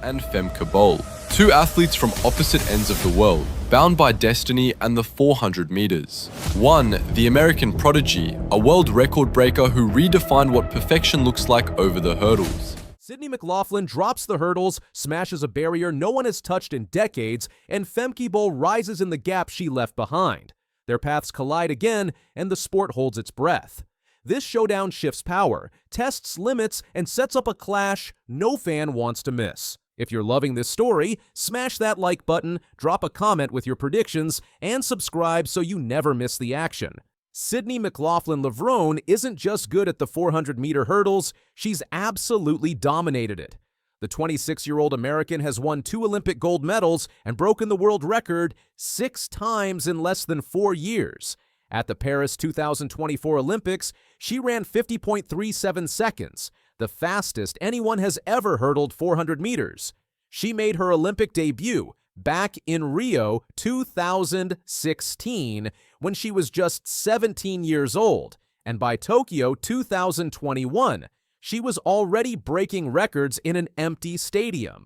and Femke Bol, two athletes from opposite ends of the world, bound by destiny and the 400 meters. One, the American prodigy, a world record breaker who redefined what perfection looks like over the hurdles. Sydney McLaughlin drops the hurdles, smashes a barrier no one has touched in decades, and Femke Bol rises in the gap she left behind. Their paths collide again, and the sport holds its breath. This showdown shifts power, tests limits, and sets up a clash no fan wants to miss. If you're loving this story, smash that like button, drop a comment with your predictions, and subscribe so you never miss the action. Sydney McLaughlin-Levrone isn't just good at the 400-meter hurdles, she's absolutely dominated it. The 26-year-old American has won 2 Olympic gold medals and broken the world record 6 times in less than 4 years. At the Paris 2024 Olympics, she ran 50.37 seconds, the fastest anyone has ever hurdled 400 meters. She made her Olympic debut back in Rio 2016 when she was just 17 years old, and by Tokyo 2021, she was already breaking records in an empty stadium.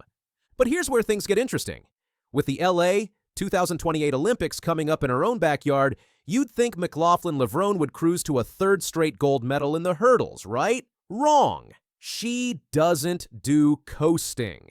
But here's where things get interesting. With the LA 2028 Olympics coming up in her own backyard, you'd think McLaughlin-Levrone would cruise to a 3rd straight gold medal in the hurdles, right? Wrong. She doesn't do coasting.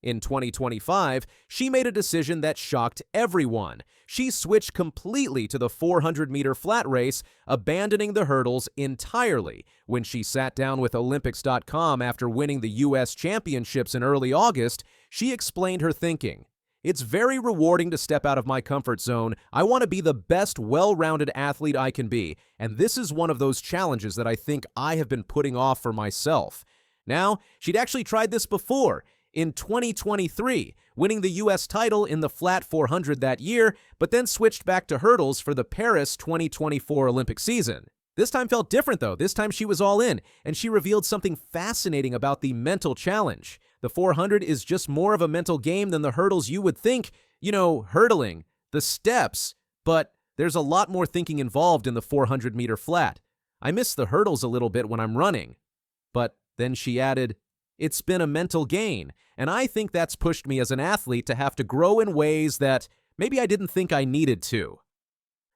In 2025, she made a decision that shocked everyone. She switched completely to the 400-meter flat race, abandoning the hurdles entirely. When she sat down with Olympics.com after winning the U.S. championships in early August, she explained her thinking. "It's very rewarding to step out of my comfort zone. I want to be the best well-rounded athlete I can be, and this is one of those challenges that I think I have been putting off for myself." Now, she'd actually tried this before, in 2023, winning the U.S. title in the flat 400 that year, but then switched back to hurdles for the Paris 2024 Olympic season. This time felt different, though. This time she was all in, and she revealed something fascinating about the mental challenge. The 400 is just more of a mental game than the hurdles you would think, hurdling, the steps, but there's a lot more thinking involved in the 400-meter flat. I miss the hurdles a little bit when I'm running. But then she added, "It's been a mental gain, and I think that's pushed me as an athlete to have to grow in ways that maybe I didn't think I needed to."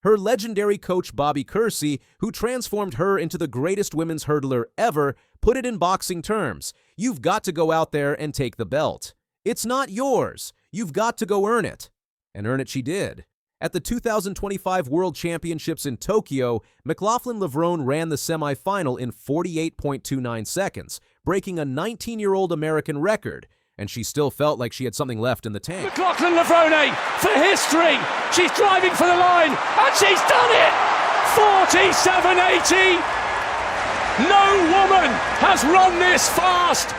Her legendary coach Bobby Kersee, who transformed her into the greatest women's hurdler ever, put it in boxing terms: you've got to go out there and take the belt. It's not yours. You've got to go earn it. And earn it she did. At the 2025 World Championships in Tokyo, McLaughlin-Levrone ran the semifinal in 48.29 seconds, breaking a 19-year-old American record, and she still felt like she had something left in the tank. McLaughlin-Levrone for history. She's driving for the line, and she's done it! 47.80. No woman has run this fast.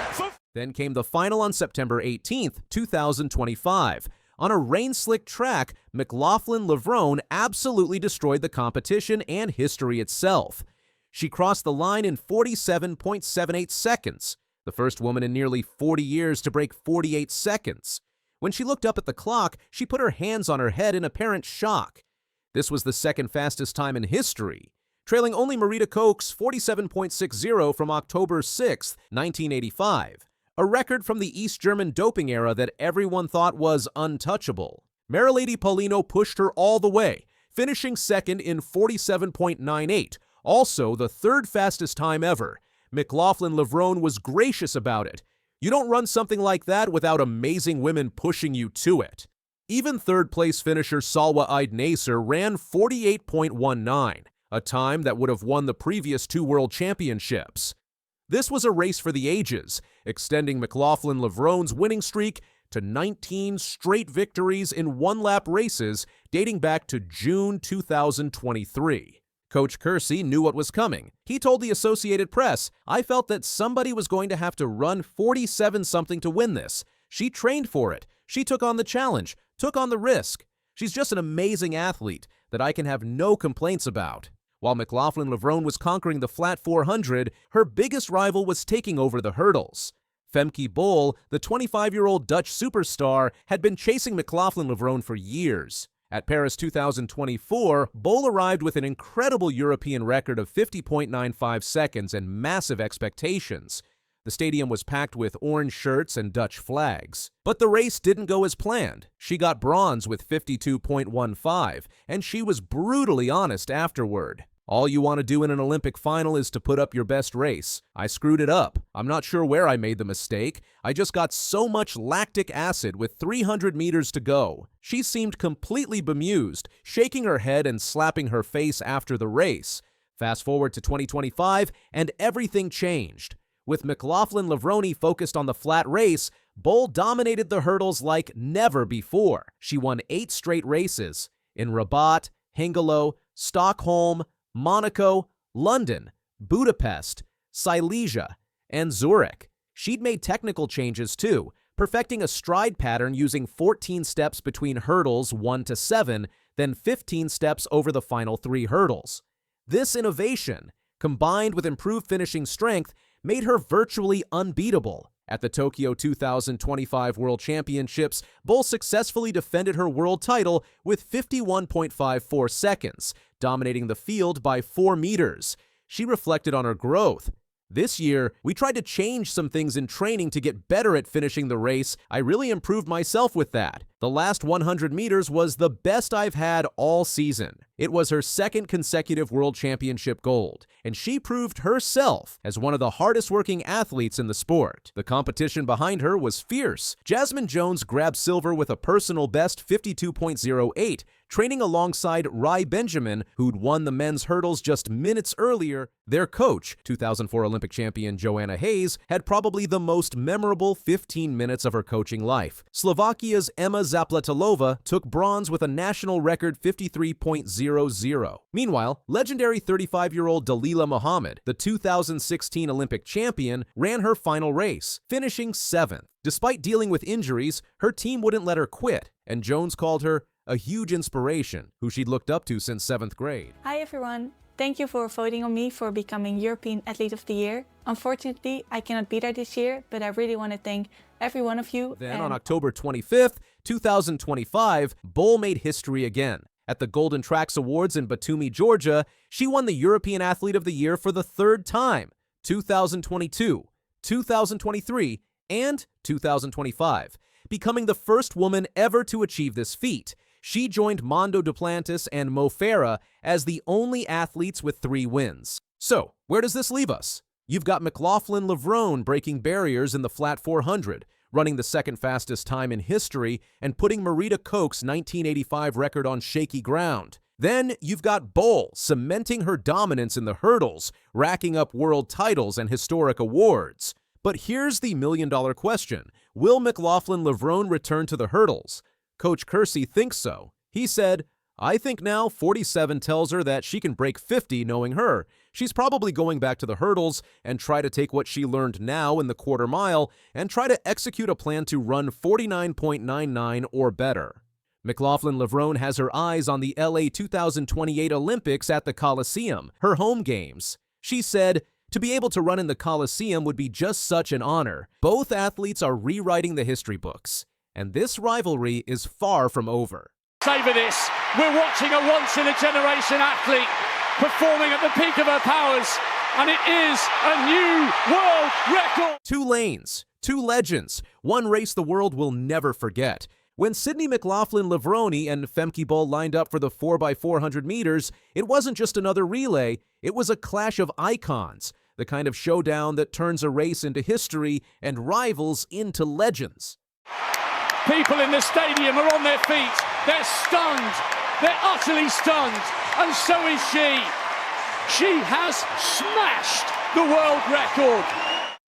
Then came the final on September 18th, 2025. On a rain-slick track, McLaughlin-Levrone absolutely destroyed the competition and history itself. She crossed the line in 47.78 seconds, the first woman in nearly 40 years to break 48 seconds. When she looked up at the clock, she put her hands on her head in apparent shock. This was the second fastest time in history, trailing only Marita Koch's 47.60 from October 6, 1985. A record from the East German doping era that everyone thought was untouchable. Marilady Paulino pushed her all the way, finishing second in 47.98, also the 3rd fastest time ever. McLaughlin-Levrone was gracious about it. You don't run something like that without amazing women pushing you to it. Even 3rd-place finisher Salwa Eid Nasser ran 48.19, a time that would have won the previous 2 world championships. This was a race for the ages, extending McLaughlin-Levrone's winning streak to 19 straight victories in one-lap races dating back to June 2023. Coach Kersee knew what was coming. He told the Associated Press, "I felt that somebody was going to have to run 47-something to win this. She trained for it. She took on the challenge, took on the risk. She's just an amazing athlete that I can have no complaints about." While McLaughlin-Levrone was conquering the flat 400, her biggest rival was taking over the hurdles. Femke Bol, the 25-year-old Dutch superstar, had been chasing McLaughlin-Levrone for years. At Paris 2024, Bol arrived with an incredible European record of 50.95 seconds and massive expectations. The stadium was packed with orange shirts and Dutch flags. But the race didn't go as planned. She got bronze with 52.15, and she was brutally honest afterward. All you want to do in an Olympic final is to put up your best race. I screwed it up. I'm not sure where I made the mistake. I just got so much lactic acid with 300 meters to go. She seemed completely bemused, shaking her head and slapping her face after the race. Fast forward to 2025, and everything changed. With McLaughlin-Levrone focused on the flat race, Bol dominated the hurdles like never before. She won 8 straight races in Rabat, Hengelo, Stockholm, Monaco, London, Budapest, Silesia, and Zurich. She'd made technical changes too, perfecting a stride pattern using 14 steps between hurdles 1 to 7, then 15 steps over the final 3 hurdles. This innovation, combined with improved finishing strength, made her virtually unbeatable. At the Tokyo 2025 World Championships, Bol successfully defended her world title with 51.54 seconds, dominating the field by 4 meters. She reflected on her growth. This year, we tried to change some things in training to get better at finishing the race. I really improved myself with that. The last 100 meters was the best I've had all season. It was her 2nd consecutive World Championship gold, and she proved herself as one of the hardest-working athletes in the sport. The competition behind her was fierce. Jasmine Jones grabbed silver with a personal best 52.08, training alongside Rai Benjamin, who'd won the men's hurdles just minutes earlier. Their coach, 2004 Olympic champion Joanna Hayes, had probably the most memorable 15 minutes of her coaching life. Slovakia's Emma Zaplatilova took bronze with a national record 53.00. Meanwhile, legendary 35-year-old Dalila Muhammad, the 2016 Olympic champion, ran her final race, finishing 7th. Despite dealing with injuries, her team wouldn't let her quit, and Jones called her a huge inspiration, who she'd looked up to since 7th grade. Hi everyone! Thank you for voting on me for becoming European Athlete of the Year. Unfortunately, I cannot be there this year, but I really want to thank every one of you. Then on October 25th, 2025, Bol made history again. At the Golden Tracks Awards in Batumi, Georgia, she won the European Athlete of the Year for the 3rd time, 2022, 2023, and 2025, becoming the first woman ever to achieve this feat. She joined Mondo Duplantis and Mo Farah as the only athletes with 3 wins. So, where does this leave us? You've got McLaughlin-Levrone breaking barriers in the flat 400, running the 2nd fastest time in history and putting Marita Koch's 1985 record on shaky ground. Then you've got Bol cementing her dominance in the hurdles, racking up world titles and historic awards. But here's the million-dollar question. Will McLaughlin-Levrone return to the hurdles? Coach Kersey thinks so. He said, "I think now 47 tells her that she can break 50 knowing her. She's probably going back to the hurdles and try to take what she learned now in the quarter mile and try to execute a plan to run 49.99 or better." McLaughlin-Levrone has her eyes on the LA 2028 Olympics at the Coliseum, her home games. She said, "To be able to run in the Coliseum would be just such an honor. Both athletes are rewriting the history books, and this rivalry is far from over." Savor this. We're watching a once-in-a-generation athlete performing at the peak of her powers, and it is a new world record. 2 lanes, 2 legends, one race the world will never forget. When Sydney McLaughlin-Levrone and Femke Bol lined up for the 4x400 meters, it wasn't just another relay, it was a clash of icons, the kind of showdown that turns a race into history and rivals into legends. People in the stadium are on their feet. They're stunned. They're utterly stunned. And so is she. She has smashed the world record.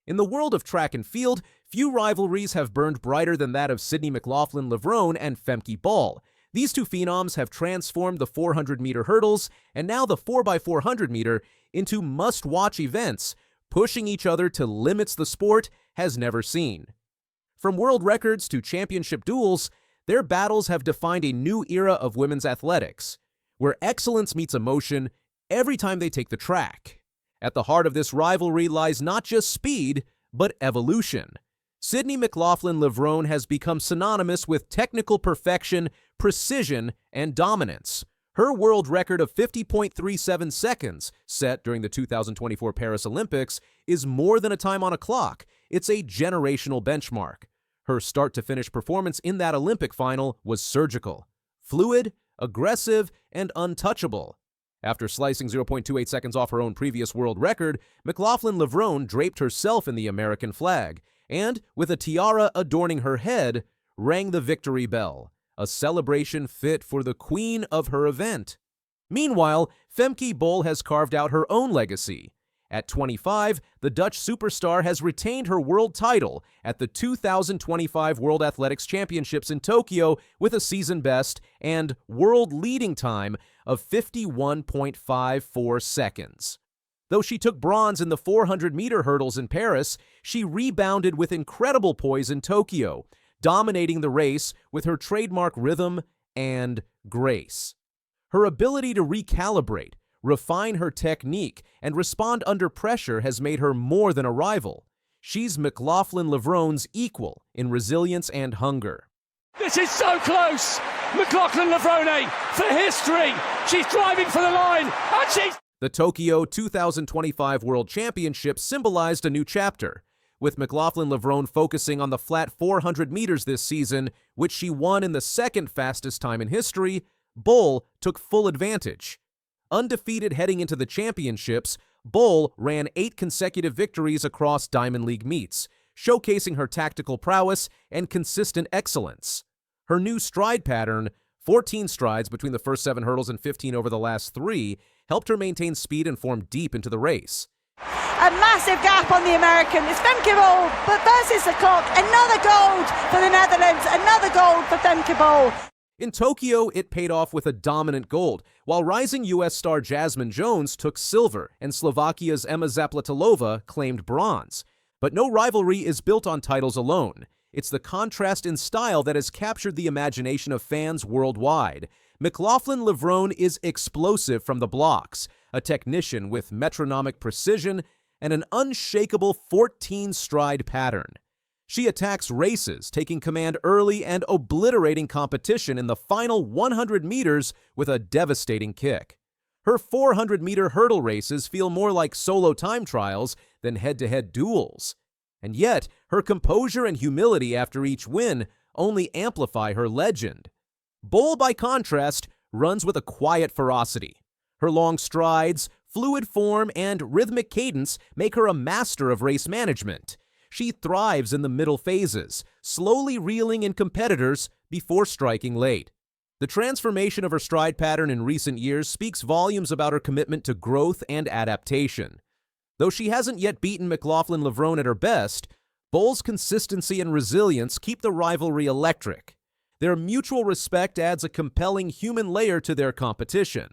In the world of track and field, few rivalries have burned brighter than that of Sydney McLaughlin-Levrone and Femke Bol. These 2 phenoms have transformed the 400-meter hurdles and now the 4x400 into must-watch events, pushing each other to limits the sport has never seen. From world records to championship duels, their battles have defined a new era of women's athletics, where excellence meets emotion every time they take the track. At the heart of this rivalry lies not just speed, but evolution. Sydney McLaughlin-Levrone has become synonymous with technical perfection, precision, and dominance. Her world record of 50.37 seconds, set during the 2024 Paris Olympics, is more than a time on a clock. It's a generational benchmark. Her start-to-finish performance in that Olympic final was surgical, fluid, aggressive, and untouchable. After slicing 0.28 seconds off her own previous world record, McLaughlin-Levrone draped herself in the American flag and, with a tiara adorning her head, rang the victory bell, a celebration fit for the queen of her event. Meanwhile, Femke Bol has carved out her own legacy. At 25, the Dutch superstar has retained her world title at the 2025 World Athletics Championships in Tokyo with a season best and world-leading time of 51.54 seconds. Though she took bronze in the 400-meter hurdles in Paris, she rebounded with incredible poise in Tokyo, dominating the race with her trademark rhythm and grace. Her ability to recalibrate, refine her technique, and respond under pressure has made her more than a rival. She's McLaughlin-Levrone's equal in resilience and hunger. This is so close! McLaughlin-Levrone for history! She's driving for the line, and she's... The Tokyo 2025 World Championships symbolized a new chapter, with McLaughlin-Levrone focusing on the flat 400 meters this season, which she won in the second fastest time in history. Bol took full advantage. Undefeated heading into the championships, Bol ran 8 consecutive victories across Diamond League meets, showcasing her tactical prowess and consistent excellence. Her new stride pattern, 14 strides between the first 7 hurdles and 15 over the last 3, helped her maintain speed and form deep into the race. A massive gap on the American. It's Femke Bol, but versus the clock. Another gold for the Netherlands, another gold for Femke Bol. In Tokyo, it paid off with a dominant gold, while rising U.S. star Jasmine Jones took silver and Slovakia's Emma Zaplatilova claimed bronze. But no rivalry is built on titles alone. It's the contrast in style that has captured the imagination of fans worldwide. McLaughlin-Levrone is explosive from the blocks, a technician with metronomic precision and an unshakable 14-stride pattern. She attacks races, taking command early and obliterating competition in the final 100 meters with a devastating kick. Her 400-meter hurdle races feel more like solo time trials than head-to-head duels. And yet, her composure and humility after each win only amplify her legend. Bol, by contrast, runs with a quiet ferocity. Her long strides, fluid form, and rhythmic cadence make her a master of race management. She thrives in the middle phases, slowly reeling in competitors before striking late. The transformation of her stride pattern in recent years speaks volumes about her commitment to growth and adaptation. Though she hasn't yet beaten McLaughlin-Levrone at her best, Bol's consistency and resilience keep the rivalry electric. Their mutual respect adds a compelling human layer to their competition.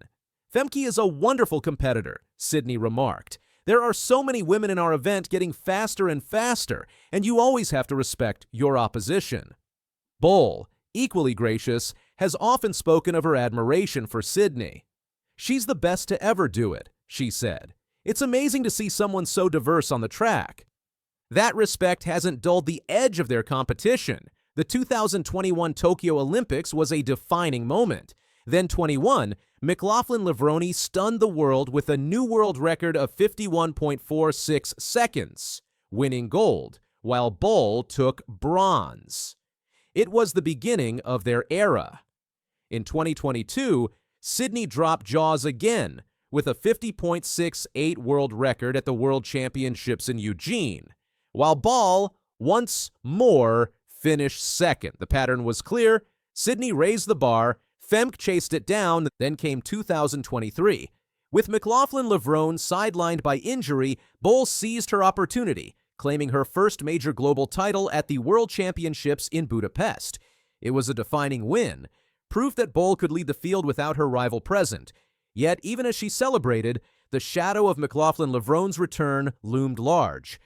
Femke is a wonderful competitor, Sydney remarked. There are so many women in our event getting faster and faster, and you always have to respect your opposition. Bol, equally gracious, has often spoken of her admiration for Sydney. She's the best to ever do it, she said. It's amazing to see someone so diverse on the track. That respect hasn't dulled the edge of their competition. The 2021 Tokyo Olympics was a defining moment. Then 21, McLaughlin-Levrone stunned the world with a new world record of 51.46 seconds, winning gold, while Bol took bronze. It was the beginning of their era. In 2022, Sydney dropped jaws again with a 50.68 world record at the World Championships in Eugene, while Bol once more finished second. The pattern was clear. Sydney raised the bar, Femke chased it down, then came 2023. With McLaughlin-Levrone sidelined by injury, Bol seized her opportunity, claiming her first major global title at the World Championships in Budapest. It was a defining win, proof that Bol could lead the field without her rival present. Yet, even as she celebrated, the shadow of McLaughlin-Levrone's return loomed large.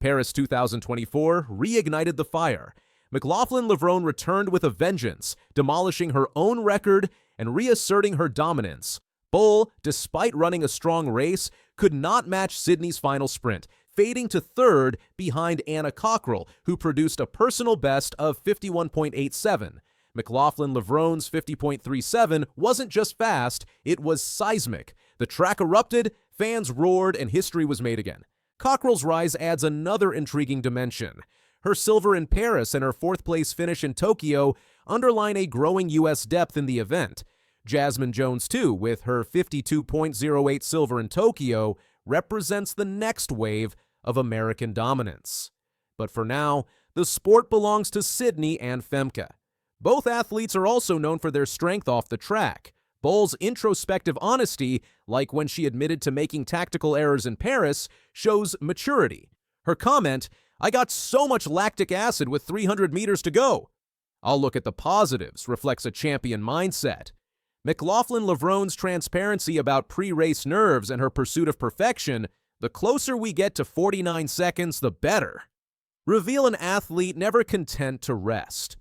Paris 2024 reignited the fire. McLaughlin-Levrone returned with a vengeance, demolishing her own record and reasserting her dominance. Bol, despite running a strong race, could not match Sydney's final sprint, fading to third behind Anna Cockrell, who produced a personal best of 51.87. McLaughlin-Levrone's 50.37 wasn't just fast, it was seismic. The track erupted, fans roared, and history was made again. Cockrell's rise adds another intriguing dimension. Her silver in Paris and her fourth-place finish in Tokyo underline a growing U.S. depth in the event. Jasmine Jones, too, with her 52.08 silver in Tokyo, represents the next wave of American dominance. But for now, the sport belongs to Sydney and Femke. Both athletes are also known for their strength off the track. Bol's introspective honesty, like when she admitted to making tactical errors in Paris, shows maturity. Her comment, "I got so much lactic acid with 300 meters to go. I'll look at the positives," reflects a champion mindset. McLaughlin-Levrone's transparency about pre-race nerves and her pursuit of perfection, the closer we get to 49 seconds, the better. Reveal an athlete never content to rest.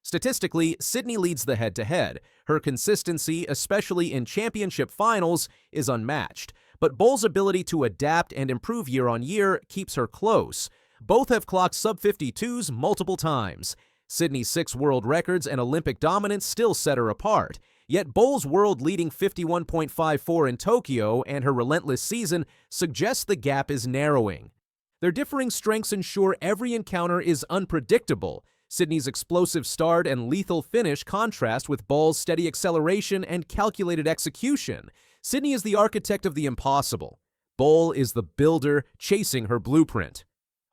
Statistically, Sydney leads the head-to-head. Her consistency, especially in championship finals, is unmatched. But Bol's ability to adapt and improve year on year keeps her close. Both have clocked sub-52s multiple times. Sydney's 6 world records and Olympic dominance still set her apart. Yet Bol's world-leading 51.54 in Tokyo and her relentless season suggest the gap is narrowing. Their differing strengths ensure every encounter is unpredictable. Sydney's explosive start and lethal finish contrast with Bol's steady acceleration and calculated execution. Sydney is the architect of the impossible. Bol is the builder chasing her blueprint.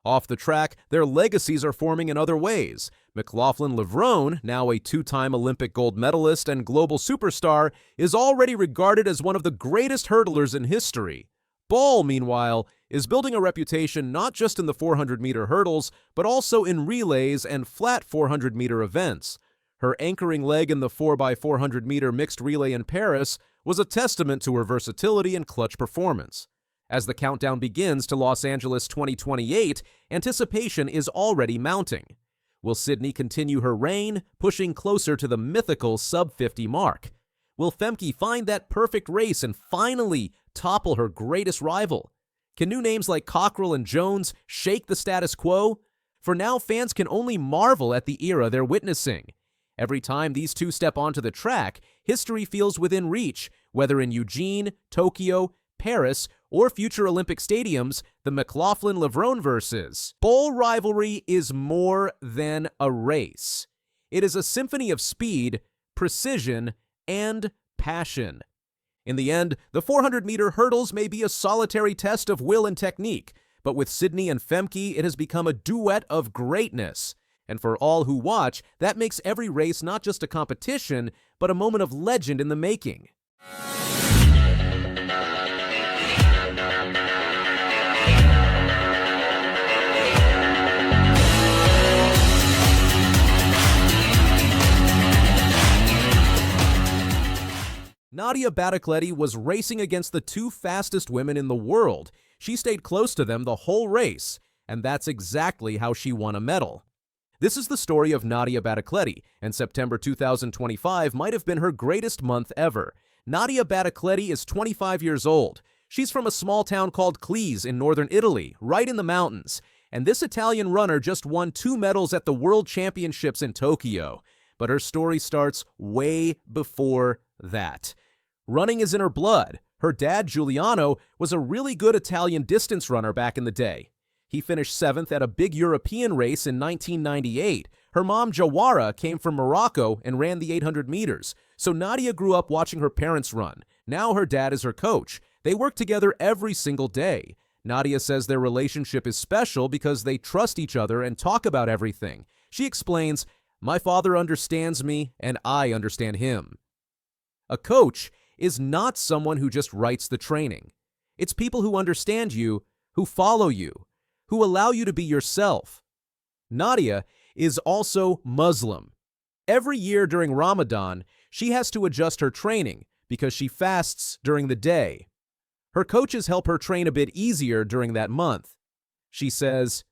Off the track, their legacies are forming in other ways. McLaughlin-Levrone, now a 2-time Olympic gold medalist and global superstar, is already regarded as one of the greatest hurdlers in history. Bol, meanwhile, is building a reputation not just in the 400-meter hurdles, but also in relays and flat 400-meter events. Her anchoring leg in the 4x400-meter mixed relay in Paris was a testament to her versatility and clutch performance. As the countdown begins to Los Angeles 2028, anticipation is already mounting. Will Sydney continue her reign, pushing closer to the mythical sub-50 mark? Will Femke find that perfect race and finally topple her greatest rival? Can new names like Cockrell and Jones shake the status quo? For now, fans can only marvel at the era they're witnessing. Every time these two step onto the track, history feels within reach, whether in Eugene, Tokyo, Paris, or future Olympic stadiums. The McLaughlin-Levrone versus Bol rivalry is more than a race. It is a symphony of speed, precision, and passion. In the end, the 400-meter hurdles may be a solitary test of will and technique, but with Sydney and Femke, it has become a duet of greatness. And for all who watch, that makes every race not just a competition, but a moment of legend in the making. Nadia was racing against the 2 fastest women in the world. She stayed close to them the whole race, and that's exactly how she won a medal. This is the story of Nadia, and September 2025 might have been her greatest month ever. Nadia is 25 years old. She's from a small town called Cleese in northern Italy, right in the mountains. And this Italian runner just won 2 medals at the World Championships in Tokyo. But her story starts way before that. Running is in her blood. Her dad, Giuliano, was a really good Italian distance runner back in the day. He finished 7th at a big European race in 1998. Her mom, Jawara, came from Morocco and ran the 800 meters. So Nadia grew up watching her parents run. Now her dad is her coach. They work together every single day. Nadia says their relationship is special because they trust each other and talk about everything. She explains, "My father understands me and I understand him." A coach is not someone who just writes the training. It's people who understand you, who follow you, who allow you to be yourself. Nadia is also Muslim. Every year during Ramadan, she has to adjust her training because she fasts during the day. Her coaches help her train a bit easier during that month. She says,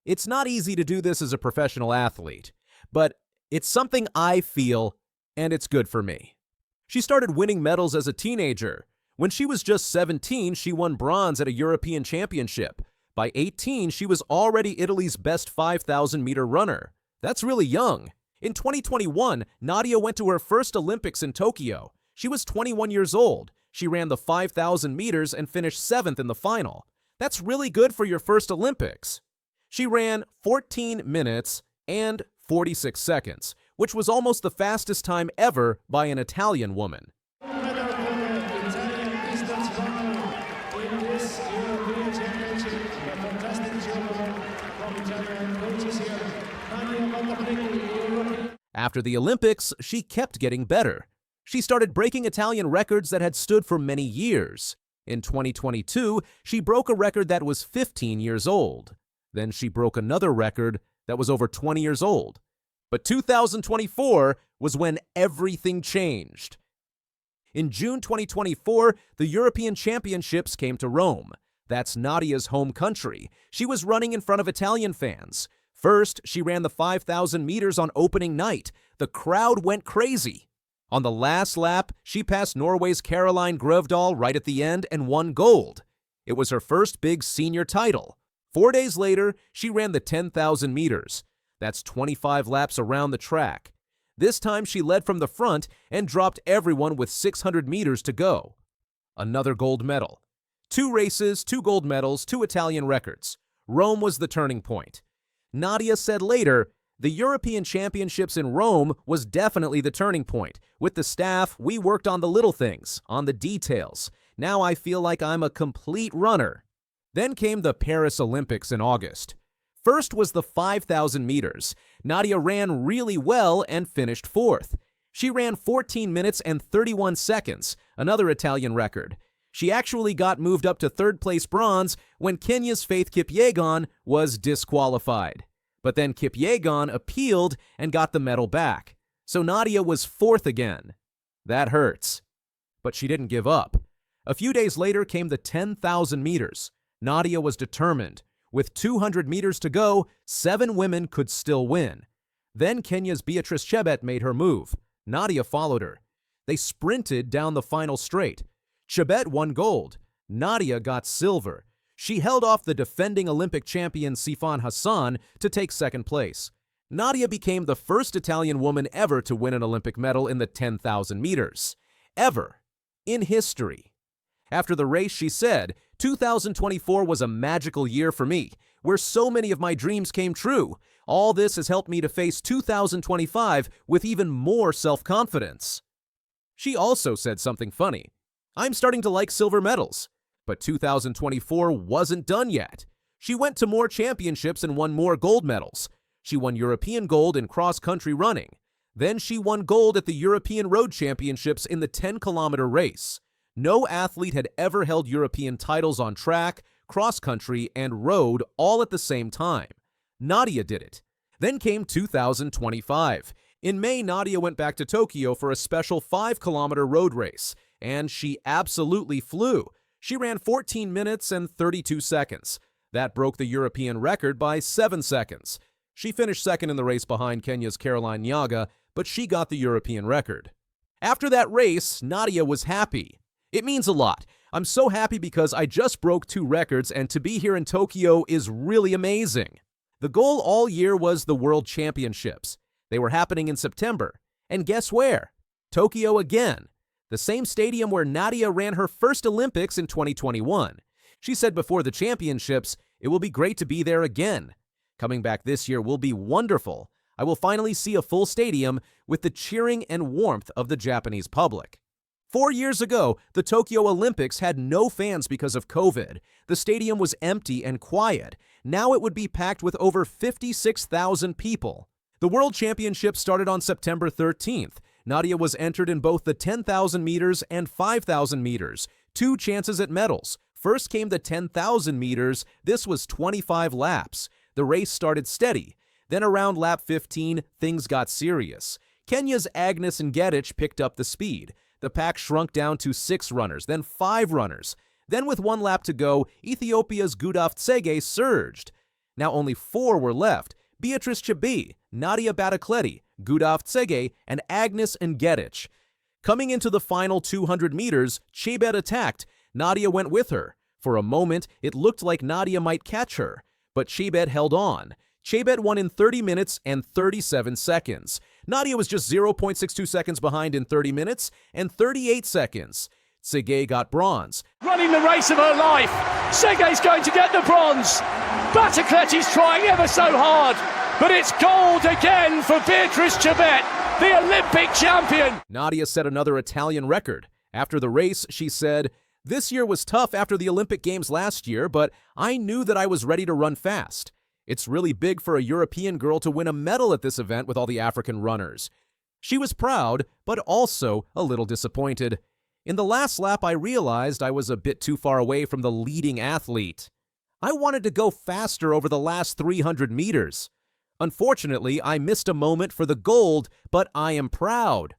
"It's not easy to do this as a professional athlete, but it's something I feel, and it's good for me." She started winning medals as a teenager. When she was just 17, she won bronze at a European championship. By 18, she was already Italy's best 5,000-meter runner. That's really young. In 2021, Nadia went to her first Olympics in Tokyo. She was 21 years old. She ran the 5,000 meters and finished 7th in the final. That's really good for your first Olympics. She ran 14 minutes and 46 seconds, which was almost the fastest time ever by an Italian woman. After the Olympics, she kept getting better. She started breaking Italian records that had stood for many years. In 2022, she broke a record that was 15 years old. Then she broke another record that was over 20 years old. But 2024 was when everything changed. In June 2024, the European Championships came to Rome. That's Nadia's home country. She was running in front of Italian fans. First, she ran the 5,000 meters on opening night. The crowd went crazy. On the last lap, she passed Norway's Caroline Grøvdal right at the end and won gold. It was her first big senior title. 4 days later, she ran the 10,000 meters. That's 25 laps around the track. This time she led from the front and dropped everyone with 600 meters to go. Another gold medal. 2 races, 2 gold medals, 2 Italian records. Rome was the turning point. Nadia said later, "The European Championships in Rome was definitely the turning point. With the staff, we worked on the little things, on the details. Now I feel like I'm a complete runner." Then came the Paris Olympics in August. First was the 5,000 meters. Nadia ran really well and finished 4th. She ran 14 minutes and 31 seconds, another Italian record. She actually got moved up to 3rd place bronze when Kenya's Faith Kipyegon was disqualified. But then Kipyegon appealed and got the medal back. So Nadia was 4th again. That hurts. But she didn't give up. A few days later came the 10,000 meters. Nadia was determined. With 200 meters to go, 7 women could still win. Then Kenya's Beatrice Chebet made her move. Nadia followed her. They sprinted down the final straight. Chebet won gold. Nadia got silver. She held off the defending Olympic champion Sifan Hassan to take 2nd place. Nadia became the first Italian woman ever to win an Olympic medal in the 10,000 meters. Ever. In history. After the race, she said, "2024 was a magical year for me, where so many of my dreams came true. All this has helped me to face 2025 with even more self-confidence." She also said something funny. "I'm starting to like silver medals." But 2024 wasn't done yet. She went to more championships and won more gold medals. She won European gold in cross-country running. Then she won gold at the European Road Championships in the 10-kilometer race. No athlete had ever held European titles on track, cross-country, and road all at the same time. Nadia did it. Then came 2025. In May, Nadia went back to Tokyo for a special 5-kilometer road race, and she absolutely flew. She ran 14 minutes and 32 seconds. That broke the European record by 7 seconds. She finished 2nd in the race behind Kenya's Caroline Nyaga, but she got the European record. After that race, Nadia was happy. "It means a lot. I'm so happy because I just broke 2 records, and to be here in Tokyo is really amazing." The goal all year was the World Championships. They were happening in September. And guess where? Tokyo again. The same stadium where Nadia ran her first Olympics in 2021. She said before the championships, "It will be great to be there again. Coming back this year will be wonderful. I will finally see a full stadium with the cheering and warmth of the Japanese public." 4 years ago, the Tokyo Olympics had no fans because of COVID. The stadium was empty and quiet. Now it would be packed with over 56,000 people. The World Championships started on September 13th. Nadia was entered in both the 10,000 meters and 5,000 meters. 2 chances at medals. First came the 10,000 meters. This was 25 laps. The race started steady. Then around lap 15, things got serious. Kenya's Agnes Ngedich picked up the speed. The pack shrunk down to 6 runners, then 5 runners. Then with 1 lap to go, Ethiopia's Gudaft Tsege surged. Now only 4 were left. Beatrice Chebet, Nadia Batakleti, Gudaft Tsege, and Agnes Ngedich. Coming into the final 200 meters, Chebet attacked. Nadia went with her. For a moment, it looked like Nadia might catch her, but Chebet held on. Chebet won in 30 minutes and 37 seconds. Nadia was just 0.62 seconds behind in 30 minutes and 38 seconds. Sergei got bronze. Running the race of her life. Sergei's going to get the bronze. Batacletti's trying ever so hard, but it's gold again for Beatrice Chebet, the Olympic champion. Nadia set another Italian record. After the race, she said, "This year was tough after the Olympic Games last year, but I knew that I was ready to run fast. It's really big for a European girl to win a medal at this event with all the African runners." She was proud, but also a little disappointed. "In the last lap, I realized I was a bit too far away from the leading athlete. I wanted to go faster over the last 300 meters. Unfortunately, I missed a moment for the gold, but I am proud."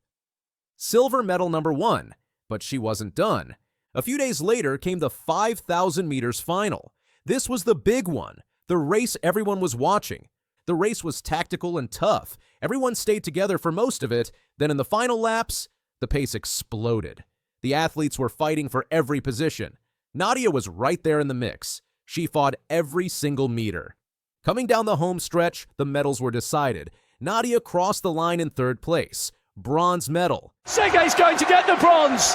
Silver medal number 1, but she wasn't done. A few days later came the 5,000 meters final. This was the big one, the race everyone was watching. The race was tactical and tough. Everyone stayed together for most of it. Then in the final laps, the pace exploded. The athletes were fighting for every position. Nadia was right there in the mix. She fought every single meter. Coming down the home stretch, the medals were decided. Nadia crossed the line in 3rd place. Bronze medal. Sergei's going to get the bronze.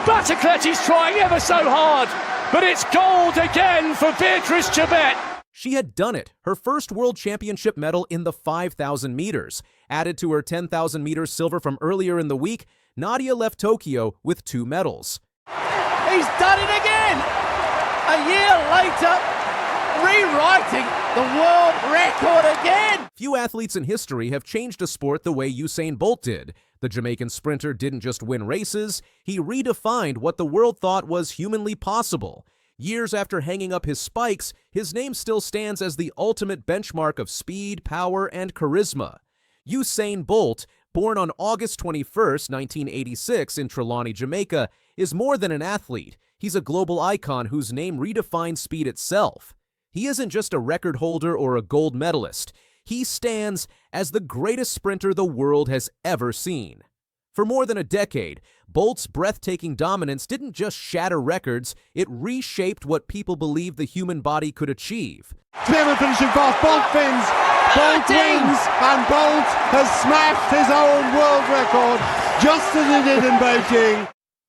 Batacletti's trying ever so hard, but it's gold again for Beatrice Chebet. She had done it, her first world championship medal in the 5,000 meters. Added to her 10,000 meters silver from earlier in the week, Nadia left Tokyo with 2 medals. He's done it again! A year later, rewriting the world record again! Few athletes in history have changed a sport the way Usain Bolt did. The Jamaican sprinter didn't just win races, he redefined what the world thought was humanly possible. Years after hanging up his spikes, his name still stands as the ultimate benchmark of speed, power, and charisma. Usain Bolt, born on August 21, 1986 in Trelawney, Jamaica, is more than an athlete. He's a global icon whose name redefines speed itself. He isn't just a record holder or a gold medalist. He stands as the greatest sprinter the world has ever seen. For more than a decade, Bolt's breathtaking dominance didn't just shatter records, it reshaped what people believed the human body could achieve. Clever finishing fast, Bolt wins, Bolt wins, and Bolt has smashed his own world record, just as he did in Beijing.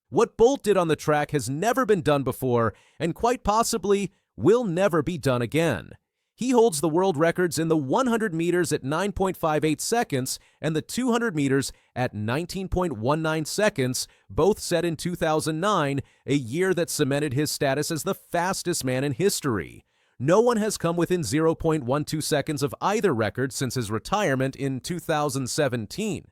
What Bolt did on the track has never been done before, and quite possibly will never be done again. He holds the world records in the 100 meters at 9.58 seconds and the 200 meters at 19.19 seconds, both set in 2009, a year that cemented his status as the fastest man in history. No one has come within 0.12 seconds of either record since his retirement in 2017.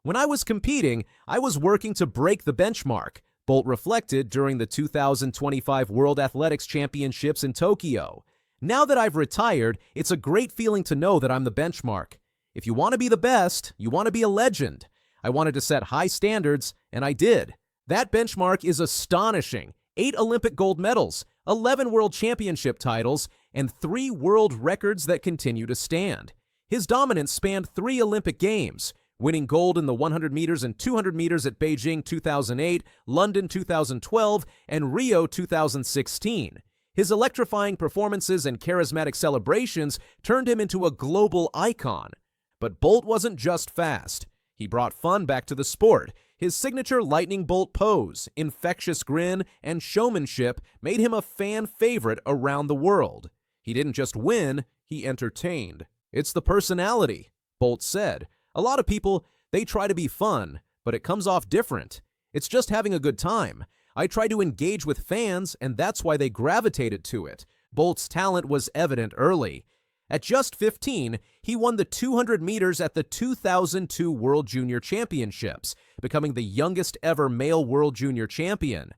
When I was competing, I was working to break the benchmark, Bolt reflected during the 2025 World Athletics Championships in Tokyo. Now that I've retired, it's a great feeling to know that I'm the benchmark. If you want to be the best, you want to be a legend. I wanted to set high standards, and I did. That benchmark is astonishing. 8 Olympic gold medals, 11 world championship titles, and 3 world records that continue to stand. His dominance spanned 3 Olympic Games, winning gold in the 100 meters and 200 meters at Beijing 2008, London 2012, and Rio 2016. His electrifying performances and charismatic celebrations turned him into a global icon. But Bolt wasn't just fast. He brought fun back to the sport. His signature lightning bolt pose, infectious grin, and showmanship made him a fan favorite around the world. He didn't just win, he entertained. "It's the personality," Bolt said. "A lot of people, they try to be fun, but it comes off different. It's just having a good time. I try to engage with fans, and that's why they gravitated to it." Bolt's talent was evident early. At just 15, he won the 200 meters at the 2002 World Junior Championships, becoming the youngest ever male World Junior champion.